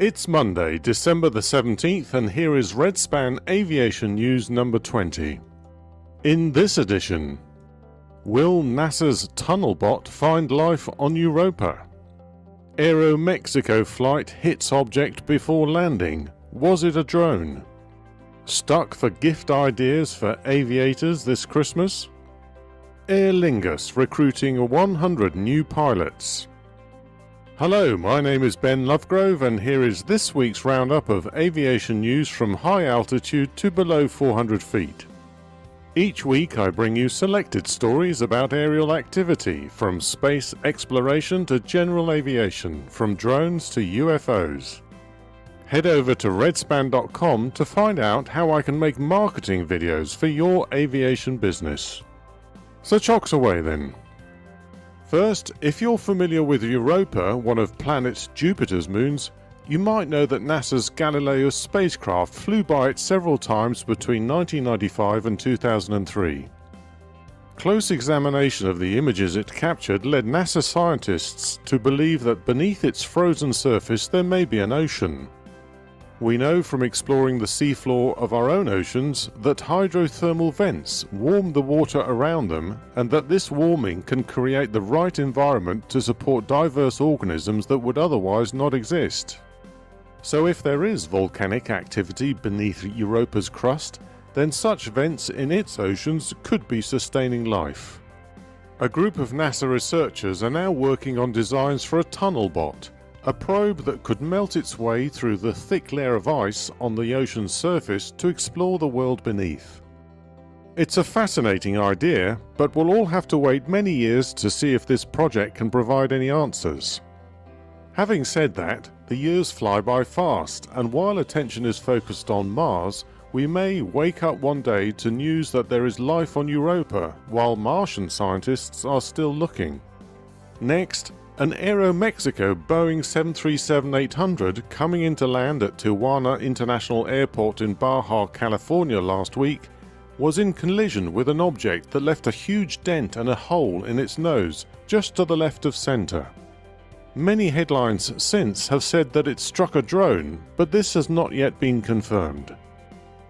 It's Monday, December the 17th, and here is Redspan Aviation News number 20. In this edition, will NASA's tunnelbot find life on Europa? Aero-Mexico flight hits object before landing. Was it a drone? Stuck for gift ideas for aviators this Christmas? Aer Lingus recruiting 100 new pilots. Hello, my name is Ben Lovegrove, and here is this week's roundup of aviation news from high altitude to below 400 feet. Each week I bring you selected stories about aerial activity, from space exploration to general aviation, from drones to UFOs. Head over to redspan.com to find out how I can make marketing videos for your aviation business. So chocks away then. First, if you're familiar with Europa, one of planet Jupiter's moons, you might know that NASA's Galileo spacecraft flew by it several times between 1995 and 2003. Close examination of the images it captured led NASA scientists to believe that beneath its frozen surface there may be an ocean. We know from exploring the seafloor of our own oceans that hydrothermal vents warm the water around them, and that this warming can create the right environment to support diverse organisms that would otherwise not exist. So if there is volcanic activity beneath Europa's crust, then such vents in its oceans could be sustaining life. A group of NASA researchers are now working on designs for a tunnelbot, a probe that could melt its way through the thick layer of ice on the ocean's surface to explore the world beneath. It's a fascinating idea, but we'll all have to wait many years to see if this project can provide any answers. Having said that, the years fly by fast, and while attention is focused on Mars, we may wake up one day to news that there is life on Europa, while Martian scientists are still looking. Next, an Aero-Mexico Boeing 737-800 coming into land at Tijuana International Airport in Baja California last week was in collision with an object that left a huge dent and a hole in its nose just to the left of center. Many headlines since have said that it struck a drone, but this has not yet been confirmed.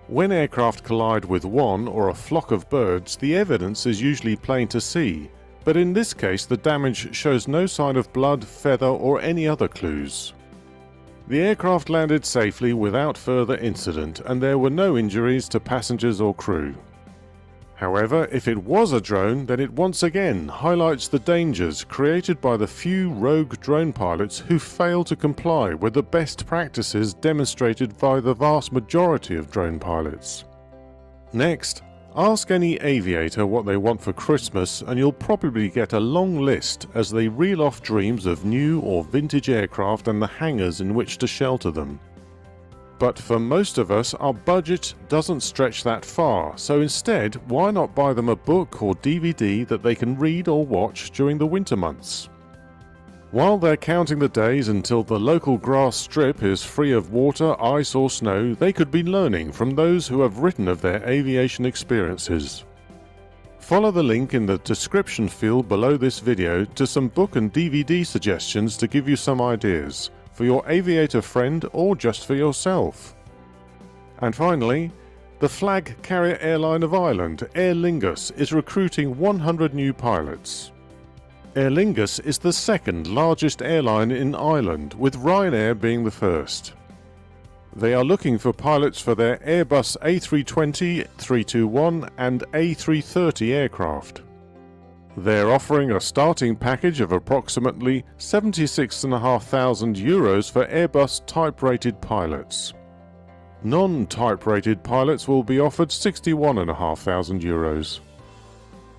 When aircraft collide with one or a flock of birds, the evidence is usually plain to see, but in this case the damage shows no sign of blood, feather or any other clues. The aircraft landed safely without further incident, and there were no injuries to passengers or crew. However, if it was a drone, then it once again highlights the dangers created by the few rogue drone pilots who fail to comply with the best practices demonstrated by the vast majority of drone pilots. Next, ask any aviator what they want for Christmas and you'll probably get a long list as they reel off dreams of new or vintage aircraft and the hangars in which to shelter them. But for most of us, our budget doesn't stretch that far, so instead, why not buy them a book or DVD that they can read or watch during the winter months? While they're counting the days until the local grass strip is free of water, ice or snow, they could be learning from those who have written of their aviation experiences. Follow the link in the description field below this video to some book and DVD suggestions to give you some ideas, for your aviator friend or just for yourself. And finally, the flag carrier airline of Ireland, Aer Lingus, is recruiting 100 new pilots. Aer Lingus is the second largest airline in Ireland, with Ryanair being the first. They are looking for pilots for their Airbus A320, 321 and A330 aircraft. They're offering a starting package of approximately €76,500 for Airbus type-rated pilots. Non-type-rated pilots will be offered €61,500.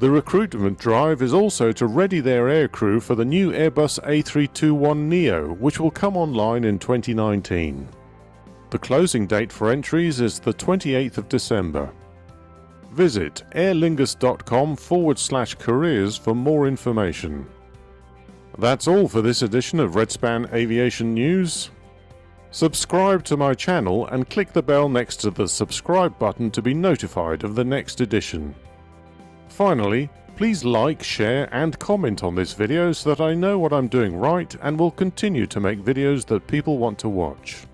The recruitment drive is also to ready their aircrew for the new Airbus A321neo, which will come online in 2019. The closing date for entries is the 28th of December. Visit airlingus.com/careers for more information. That's all for this edition of Redspan Aviation News. Subscribe to my channel and click the bell next to the subscribe button to be notified of the next edition. Finally, Please like, share and comment on this video so that I know what I'm doing right and will continue to make videos that people want to watch.